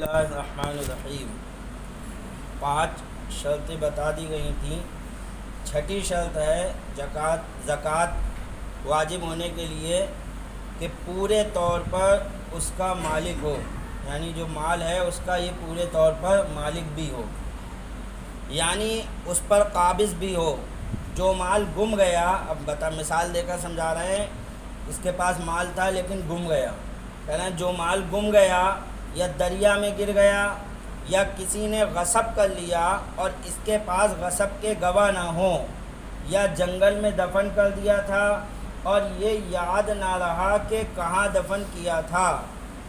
اللہ الرحمن الرحیم 5 شرطیں بتا دی گئی تھیں۔ چھٹی شرط ہے زکوٰۃ واجب ہونے کے لیے کہ پورے طور پر اس کا مالک ہو، یعنی جو مال ہے اس کا یہ پورے طور پر مالک بھی ہو، یعنی اس پر قابض بھی ہو۔ جو مال گم گیا، اب مثال دے کر سمجھا رہے ہیں، اس کے پاس مال تھا لیکن گم گیا، کہہ رہے ہیں جو مال گم گیا یا دریا میں گر گیا یا کسی نے غصب کر لیا اور اس کے پاس غصب کے گواہ نہ ہوں، یا جنگل میں دفن کر دیا تھا اور یہ یاد نہ رہا کہ کہاں دفن کیا تھا،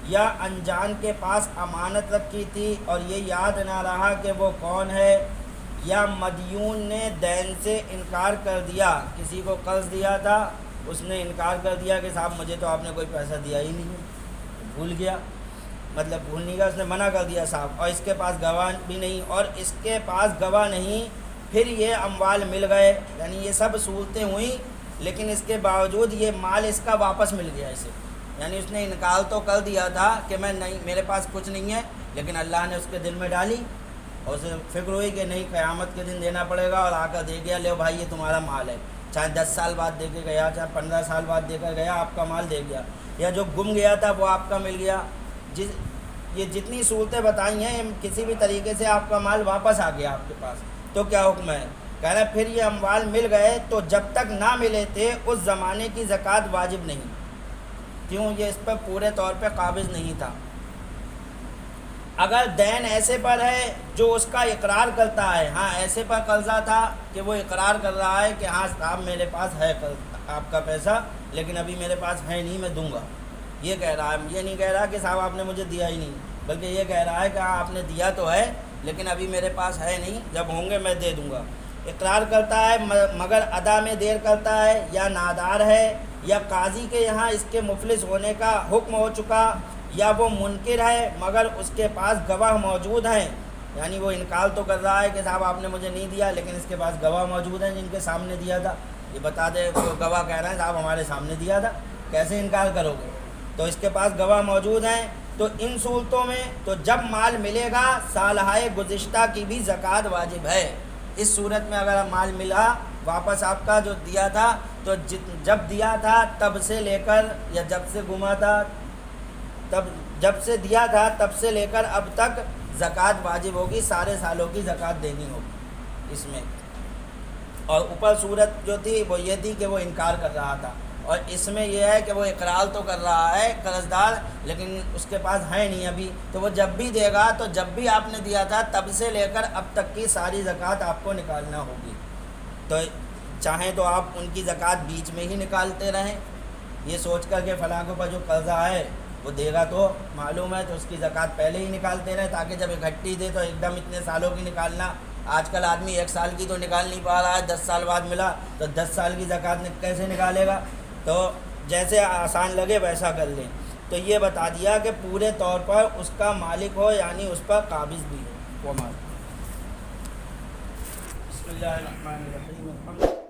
یا انجان کے پاس امانت رکھی تھی اور یہ یاد نہ رہا کہ وہ کون ہے، یا مدیون نے دین سے انکار کر دیا، کسی کو قرض دیا تھا اس نے انکار کر دیا کہ صاحب مجھے تو آپ نے کوئی پیسہ دیا ہی نہیں ہے، بھول گیا، مطلب بھولنے کا اس نے منع کر دیا صاحب، اور اس کے پاس گواہ بھی نہیں، اور اس کے پاس گواہ نہیں، پھر یہ اموال مل گئے، یعنی یہ سب صورتیں ہوئیں لیکن اس کے باوجود یہ مال اس کا واپس مل گیا اسے، یعنی اس نے انکار تو کر دیا تھا کہ میں نہیں، میرے پاس کچھ نہیں ہے، لیکن اللہ نے اس کے دل میں ڈالی اور اسے فکر ہوئی کہ نہیں قیامت کے دن دینا پڑے گا، اور آ کر دے گیا، لے بھائی یہ تمہارا مال ہے، چاہے 10 سال بعد دے کے گیا، چاہے 15 سال بعد دے کر گیا، آپ کا مال دے گیا، یا جو گم گیا تھا وہ آپ کا مل گیا۔ یہ جتنی صورتیں بتائی ہیں کسی بھی طریقے سے آپ کا مال واپس آ گیا آپ کے پاس، تو کیا حکم ہے؟ کہہ رہے ہیں پھر یہ اموال مل گئے تو جب تک نہ ملے تھے اس زمانے کی زکوٰۃ واجب نہیں، کیوں؟ یہ اس پر پورے طور پہ قابض نہیں تھا۔ اگر دین ایسے پر ہے جو اس کا اقرار کرتا ہے، ہاں ایسے پر قرضہ تھا کہ وہ اقرار کر رہا ہے کہ ہاں صاحب میرے پاس ہے آپ کا پیسہ لیکن ابھی میرے پاس ہے نہیں، میں دوں گا، یہ کہہ رہا ہے، یہ نہیں کہہ رہا کہ صاحب آپ نے مجھے دیا ہی نہیں، بلکہ یہ کہہ رہا ہے کہ ہاں آپ نے دیا تو ہے لیکن ابھی میرے پاس ہے نہیں، جب ہوں گے میں دے دوں گا۔ اقرار کرتا ہے مگر ادا میں دیر کرتا ہے، یا نادار ہے، یا قاضی کے یہاں اس کے مفلس ہونے کا حکم ہو چکا، یا وہ منکر ہے مگر اس کے پاس گواہ موجود ہیں، یعنی وہ انکار تو کر رہا ہے کہ صاحب آپ نے مجھے نہیں دیا لیکن اس کے پاس گواہ موجود ہیں جن کے سامنے دیا تھا، یہ بتا دے وہ گواہ کہہ رہے ہیں صاحب ہمارے سامنے دیا تھا، کیسے انکار کرو گے؟ تو اس کے پاس گواہ موجود ہیں۔ تو ان صورتوں میں تو جب مال ملے گا سالہائے گزشتہ کی بھی زکوٰۃ واجب ہے۔ اس صورت میں اگر مال ملا واپس آپ کا جو دیا تھا، تو جب دیا تھا تب سے لے کر، یا جب سے گما تھا تب، جب سے دیا تھا تب سے لے کر اب تک زکوٰۃ واجب ہوگی، سارے سالوں کی زکوٰۃ دینی ہوگی اس میں۔ اور اوپر صورت جو تھی وہ یہ تھی کہ وہ انکار کر رہا تھا، اور اس میں یہ ہے کہ وہ اقرار تو کر رہا ہے قرض دار لیکن اس کے پاس ہے نہیں ابھی، تو وہ جب بھی دے گا تو جب بھی آپ نے دیا تھا تب سے لے کر اب تک کی ساری زکوٰۃ آپ کو نکالنا ہوگی۔ تو چاہیں تو آپ ان کی زکوٰۃ بیچ میں ہی نکالتے رہیں، یہ سوچ کر کہ فلاں کے اوپر جو قرضہ ہے وہ دے گا تو معلوم ہے تو اس کی زکوٰۃ پہلے ہی نکالتے رہیں، تاکہ جب اکٹھی دے تو ایک دم اتنے سالوں کی نکالنا، آج کل آدمی 1 سال کی تو نکال نہیں پا رہا ہے، 10 سال بعد ملا تو 10 سال کی زکوٰۃ کیسے نکالے گا؟ تو جیسے آسان لگے ویسا کر لیں۔ تو یہ بتا دیا کہ پورے طور پر اس کا مالک ہو، یعنی اس پر قابض بھی ہو وہ مال۔ بسم اللہ الرحمن الرحیم۔